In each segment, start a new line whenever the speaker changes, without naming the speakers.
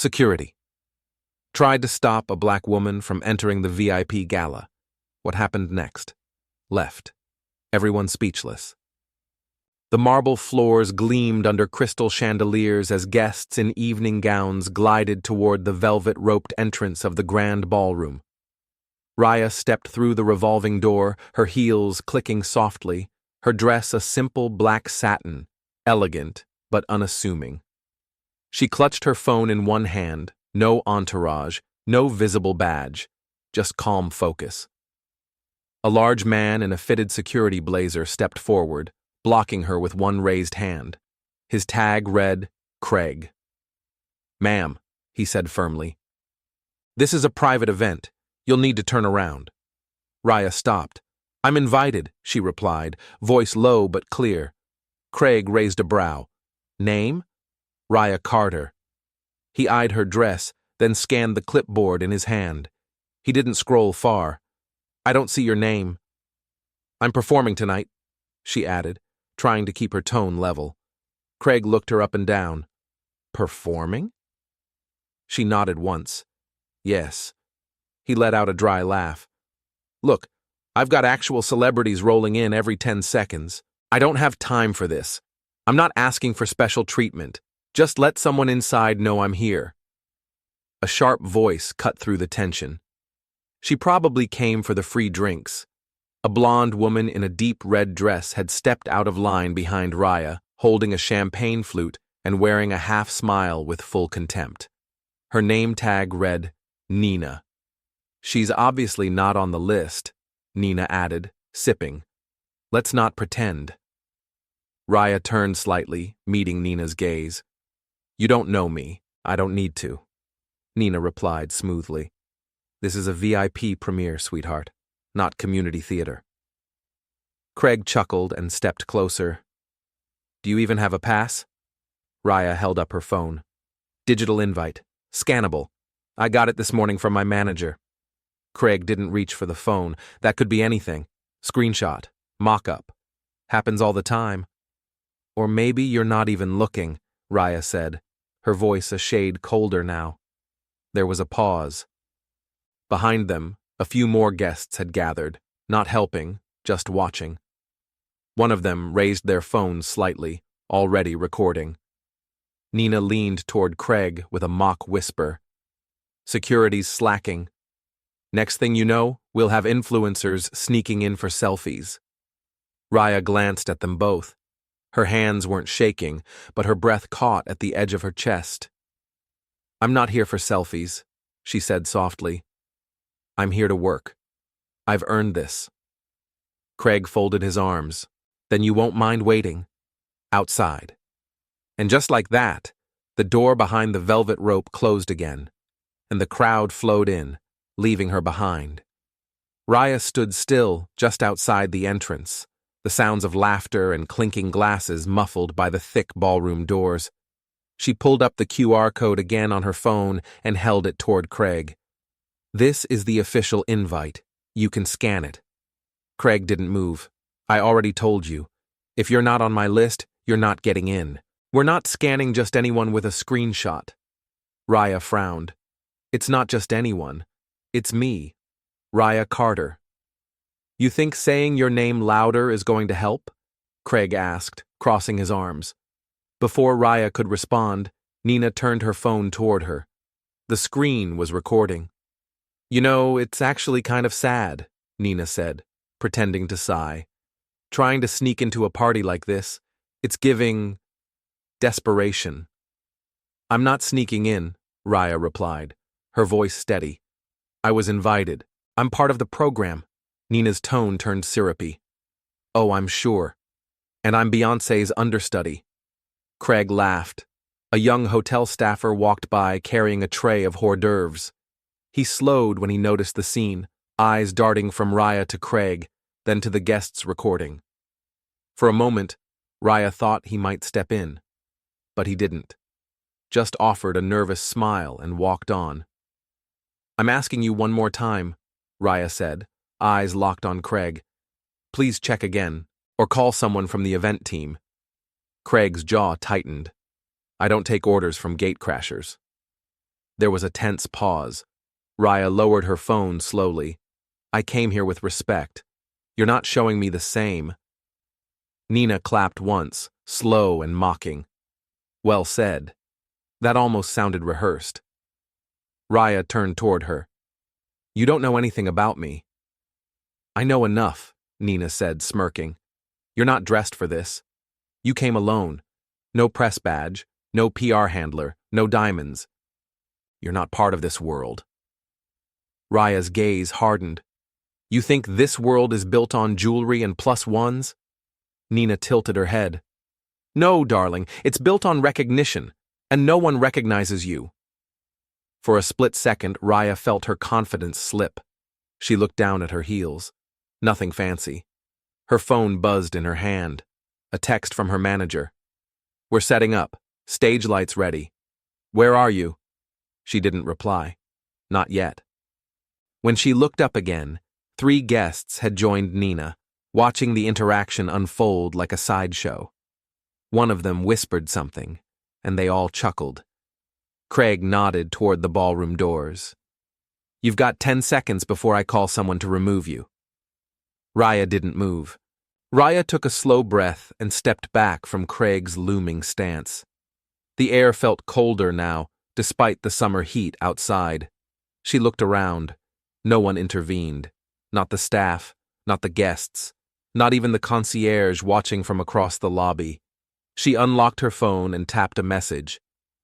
Security. Tried to stop a black woman from entering the VIP gala. What happened next? Left. Everyone speechless. The marble floors gleamed under crystal chandeliers as guests in evening gowns glided toward the velvet-roped entrance of the grand ballroom. Raya stepped through the revolving door, her heels clicking softly, her dress a simple black satin, elegant but unassuming. She clutched her phone in one hand, no entourage, no visible badge, just calm focus. A large man in a fitted security blazer stepped forward, blocking her with one raised hand. His tag read, Craig. "Ma'am," he said firmly. "This is a private event. You'll need to turn around." Raya stopped. "I'm invited," she replied, voice low but clear. Craig raised a brow. "Name?" "Raya Carter." He eyed her dress, then scanned the clipboard in his hand. He didn't scroll far. "I don't see your name." "I'm performing tonight," she added, trying to keep her tone level. Craig looked her up and down. "Performing?" She nodded once. "Yes." He let out a dry laugh. "Look, I've got actual celebrities rolling in every 10 seconds. I don't have time for this. I'm not asking for special treatment. Just let someone inside know I'm here." A sharp voice cut through the tension. She probably came for the free drinks. A blonde woman in a deep red dress had stepped out of line behind Raya, holding a champagne flute and wearing a half smile with full contempt. Her name tag read, Nina. "She's obviously not on the list," Nina added, sipping. "Let's not pretend." Raya turned slightly, meeting Nina's gaze. "You don't know me. I don't need to," Nina replied smoothly. "This is a VIP premiere, sweetheart, not community theater." Craig chuckled and stepped closer. "Do you even have a pass?" Raya held up her phone. "Digital invite. Scannable. I got it this morning from my manager." Craig didn't reach for the phone. That could be anything. Screenshot. Mock-up. Happens all the time. "Or maybe you're not even looking," Raya said, her voice a shade colder now. There was a pause. Behind them, a few more guests had gathered, not helping, just watching. One of them raised their phones slightly, already recording. Nina leaned toward Craig with a mock whisper. "Security's slacking. Next thing you know, we'll have influencers sneaking in for selfies." Raya glanced at them both. Her hands weren't shaking, but her breath caught at the edge of her chest. "I'm not here for selfies," she said softly. "I'm here to work. I've earned this." Craig folded his arms. "Then you won't mind waiting? Outside." And just like that, the door behind the velvet rope closed again, and the crowd flowed in, leaving her behind. Raya stood still just outside the entrance, the sounds of laughter and clinking glasses muffled by the thick ballroom doors. She pulled up the QR code again on her phone and held it toward Craig. "This is the official invite. You can scan it." Craig didn't move. "I already told you. If you're not on my list, you're not getting in. We're not scanning just anyone with a screenshot." Raya frowned. "It's not just anyone. It's me, Raya Carter." "You think saying your name louder is going to help?" Craig asked, crossing his arms. Before Raya could respond, Nina turned her phone toward her. The screen was recording. "You know, it's actually kind of sad," Nina said, pretending to sigh. "Trying to sneak into a party like this, it's giving desperation." "I'm not sneaking in," Raya replied, her voice steady. "I was invited. I'm part of the program." Nina's tone turned syrupy. "Oh, I'm sure. And I'm Beyoncé's understudy." Craig laughed. A young hotel staffer walked by carrying a tray of hors d'oeuvres. He slowed when he noticed the scene, eyes darting from Raya to Craig, then to the guests recording. For a moment, Raya thought he might step in, but he didn't. Just offered a nervous smile and walked on. "I'm asking you one more time," Raya said, eyes locked on Craig. "Please check again, or call someone from the event team." Craig's jaw tightened. "I don't take orders from gatecrashers." There was a tense pause. Raya lowered her phone slowly. I came here with respect. You're not showing me the same. Nina clapped once, slow and mocking. Well said. That almost sounded rehearsed. Raya turned toward her. You don't know anything about me. I know enough, Nina said, smirking. You're not dressed for this. You came alone. No press badge, no PR handler, no diamonds. You're not part of this world. Raya's gaze hardened. You think this world is built on jewelry and plus ones? Nina tilted her head. No, darling, it's built on recognition, and no one recognizes you. For a split second, Raya felt her confidence slip. She looked down at her heels. Nothing fancy. Her phone buzzed in her hand. A text from her manager. We're setting up. Stage lights ready. Where are you? She didn't reply. Not yet. When she looked up again, 3 guests had joined Nina, watching the interaction unfold like a sideshow. One of them whispered something, and they all chuckled. Craig nodded toward the ballroom doors. You've got 10 seconds before I call someone to remove you. Raya didn't move. Raya took a slow breath and stepped back from Craig's looming stance. The air felt colder now, despite the summer heat outside. She looked around. No one intervened. Not the staff, not the guests, not even the concierge watching from across the lobby. She unlocked her phone and tapped a message.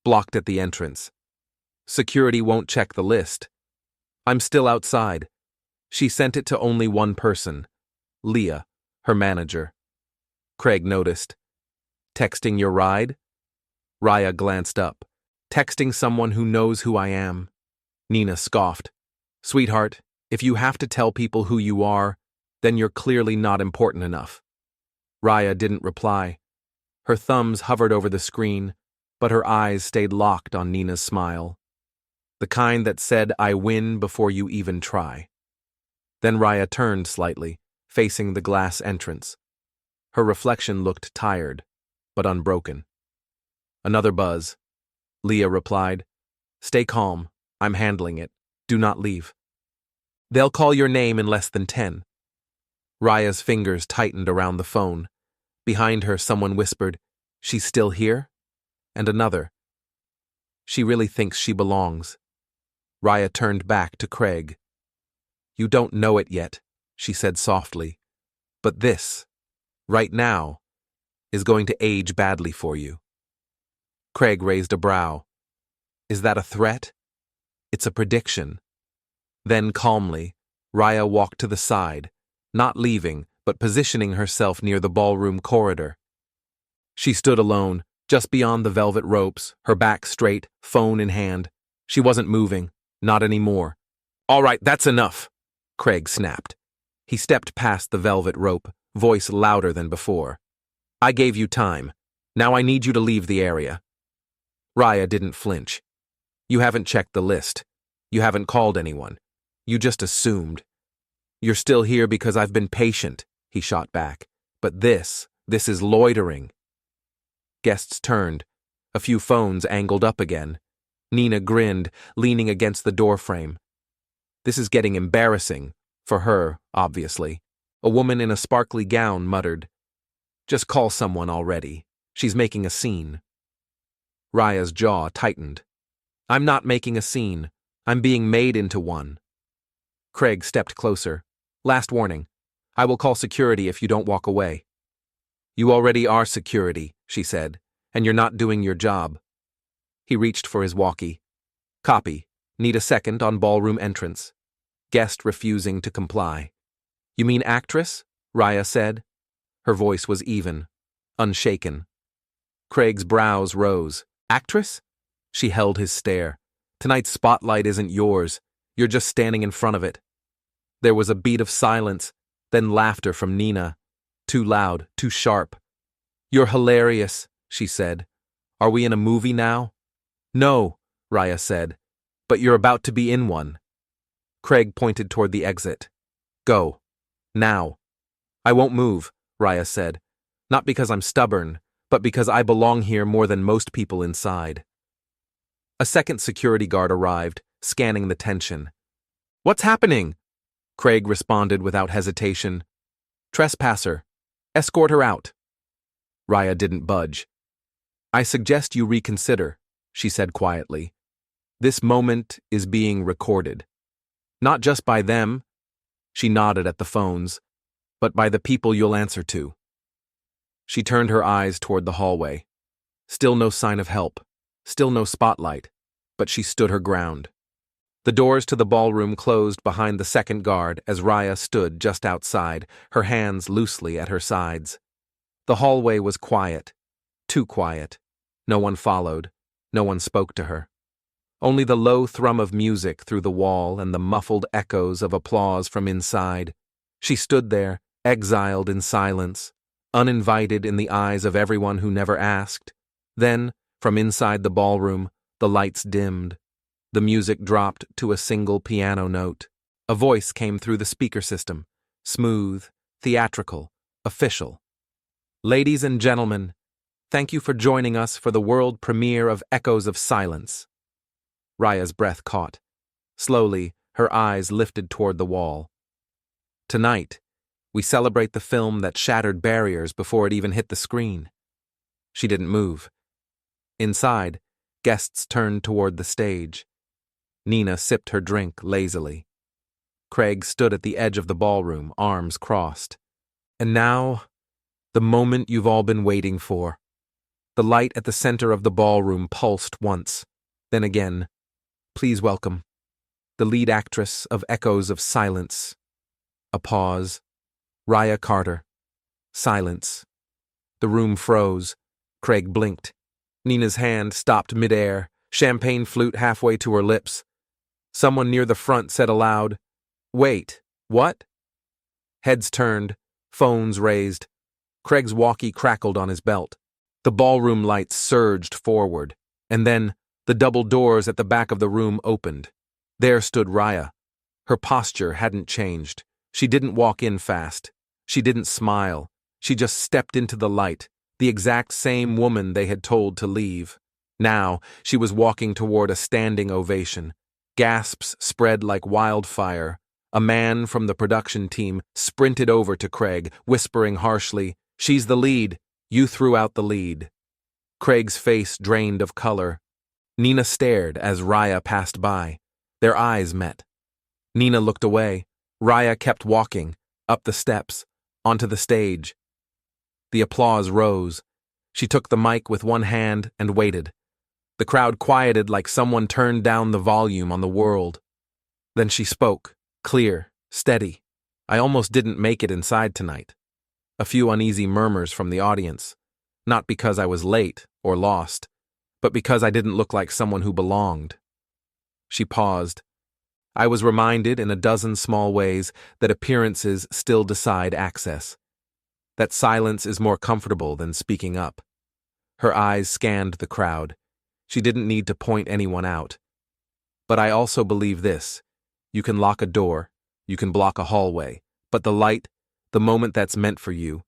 Blocked at the entrance. Security won't check the list. I'm still outside. She sent it to only one person. Leah, her manager. Craig noticed. Texting your ride? Raya glanced up. Texting someone who knows who I am. Nina scoffed. Sweetheart, if you have to tell people who you are, then you're clearly not important enough. Raya didn't reply. Her thumbs hovered over the screen, but her eyes stayed locked on Nina's smile. The kind that said, I win before you even try. Then Raya turned slightly, facing the glass entrance. Her reflection looked tired, but unbroken. Another buzz. Leah replied, Stay calm. I'm handling it. Do not leave. They'll call your name in less than 10. Raya's fingers tightened around the phone. Behind her, someone whispered, She's still here? And another. She really thinks she belongs. Raya turned back to Craig. You don't know it yet, she said softly. But this, right now, is going to age badly for you. Craig raised a brow. Is that a threat? It's a prediction. Then calmly, Raya walked to the side, not leaving, but positioning herself near the ballroom corridor. She stood alone, just beyond the velvet ropes, her back straight, phone in hand. She wasn't moving, not anymore. All right, that's enough, Craig snapped. He stepped past the velvet rope, voice louder than before. I gave you time. Now I need you to leave the area. Raya didn't flinch. You haven't checked the list. You haven't called anyone. You just assumed. You're still here because I've been patient, he shot back. But this is loitering. Guests turned. A few phones angled up again. Nina grinned, leaning against the doorframe. This is getting embarrassing. For her, obviously. A woman in a sparkly gown muttered, Just call someone already. She's making a scene. Raya's jaw tightened. I'm not making a scene. I'm being made into one. Craig stepped closer. Last warning. I will call security if you don't walk away. You already are security, she said, and you're not doing your job. He reached for his walkie. Copy. Need a second on ballroom entrance. Guest refusing to comply. You mean actress? Raya said. Her voice was even, unshaken. Craig's brows rose. Actress? She held his stare. Tonight's spotlight isn't yours. You're just standing in front of it. There was a beat of silence, then laughter from Nina. Too loud, too sharp. You're hilarious, she said. Are we in a movie now? No, Raya said, but you're about to be in one. Craig pointed toward the exit. Go. Now. I won't move, Raya said. Not because I'm stubborn, but because I belong here more than most people inside. A second security guard arrived, scanning the tension. "What's happening?" Craig responded without hesitation. "Trespasser. Escort her out." Raya didn't budge. "I suggest you reconsider," she said quietly. "This moment is being recorded. Not just by them," she nodded at the phones, "but by the people you'll answer to." She turned her eyes toward the hallway. Still no sign of help, still no spotlight, but she stood her ground. The doors to the ballroom closed behind the second guard as Raya stood just outside, her hands loosely at her sides. The hallway was quiet, too quiet. No one followed, no one spoke to her. Only the low thrum of music through the wall and the muffled echoes of applause from inside. She stood there, exiled in silence, uninvited in the eyes of everyone who never asked. Then, from inside the ballroom, the lights dimmed. The music dropped to a single piano note. A voice came through the speaker system, smooth, theatrical, official. "Ladies and gentlemen, thank you for joining us for the world premiere of Echoes of Silence." Raya's breath caught. Slowly, her eyes lifted toward the wall. "Tonight, we celebrate the film that shattered barriers before it even hit the screen." She didn't move. Inside, guests turned toward the stage. Nina sipped her drink lazily. Craig stood at the edge of the ballroom, arms crossed. "And now, the moment you've all been waiting for." The light at the center of the ballroom pulsed once, then again. "Please welcome the lead actress of Echoes of Silence." A pause. Raya Carter. Silence. The room froze. Craig blinked. Nina's hand stopped midair, champagne flute halfway to her lips. Someone near the front said aloud, "Wait, what?" Heads turned, phones raised. Craig's walkie crackled on his belt. The ballroom lights surged forward, and then the double doors at the back of the room opened. There stood Raya. Her posture hadn't changed. She didn't walk in fast. She didn't smile. She just stepped into the light, the exact same woman they had told to leave. Now, she was walking toward a standing ovation. Gasps spread like wildfire. A man from the production team sprinted over to Craig, whispering harshly, "She's the lead. You threw out the lead." Craig's face drained of color. Nina stared as Raya passed by. Their eyes met. Nina looked away. Raya kept walking, up the steps, onto the stage. The applause rose. She took the mic with one hand and waited. The crowd quieted like someone turned down the volume on the world. Then she spoke, clear, steady. "I almost didn't make it inside tonight." A few uneasy murmurs from the audience. Not because I was late or lost, but because I didn't look like someone who belonged. She paused. I was reminded in a dozen small ways that appearances still decide access. That silence is more comfortable than speaking up. Her eyes scanned the crowd. She didn't need to point anyone out. "But I also believe this. You can lock a door, you can block a hallway, but the light, the moment that's meant for you,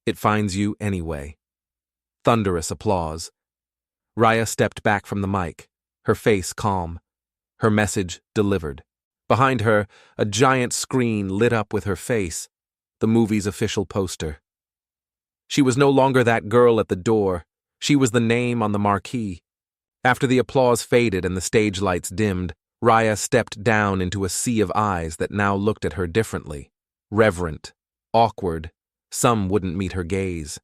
it finds you anyway." Thunderous applause. Raya stepped back from the mic, her face calm. Her message delivered. Behind her, a giant screen lit up with her face, the movie's official poster. She was no longer that girl at the door. She was the name on the marquee. After the applause faded and the stage lights dimmed, Raya stepped down into a sea of eyes that now looked at her differently. Reverent, awkward, some wouldn't meet her gaze.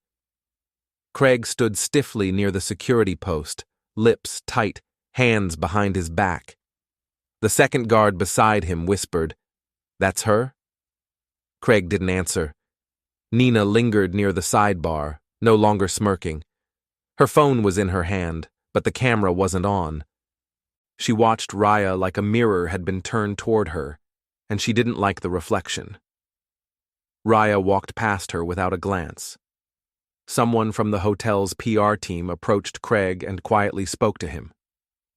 Craig stood stiffly near the security post, lips tight, hands behind his back. The second guard beside him whispered, "That's her?" Craig didn't answer. Nina lingered near the sidebar, no longer smirking. Her phone was in her hand, but the camera wasn't on. She watched Raya like a mirror had been turned toward her, and she didn't like the reflection. Raya walked past her without a glance. Someone from the hotel's PR team approached Craig and quietly spoke to him.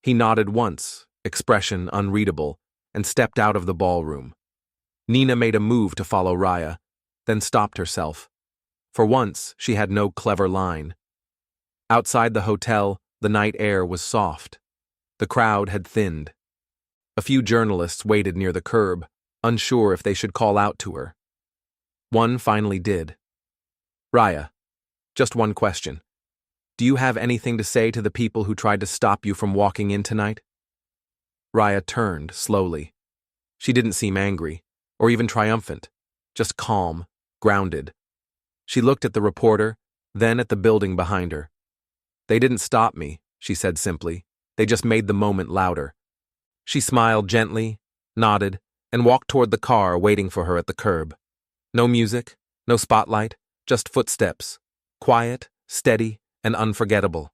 He nodded once, expression unreadable, and stepped out of the ballroom. Nina made a move to follow Raya, then stopped herself. For once, she had no clever line. Outside the hotel, the night air was soft. The crowd had thinned. A few journalists waited near the curb, unsure if they should call out to her. One finally did. "Raya, just one question. Do you have anything to say to the people who tried to stop you from walking in tonight?" Raya turned slowly. She didn't seem angry, or even triumphant, just calm, grounded. She looked at the reporter, then at the building behind her. "They didn't stop me," she said simply. "They just made the moment louder." She smiled gently, nodded, and walked toward the car waiting for her at the curb. No music, no spotlight, just footsteps, quiet, steady, and unforgettable.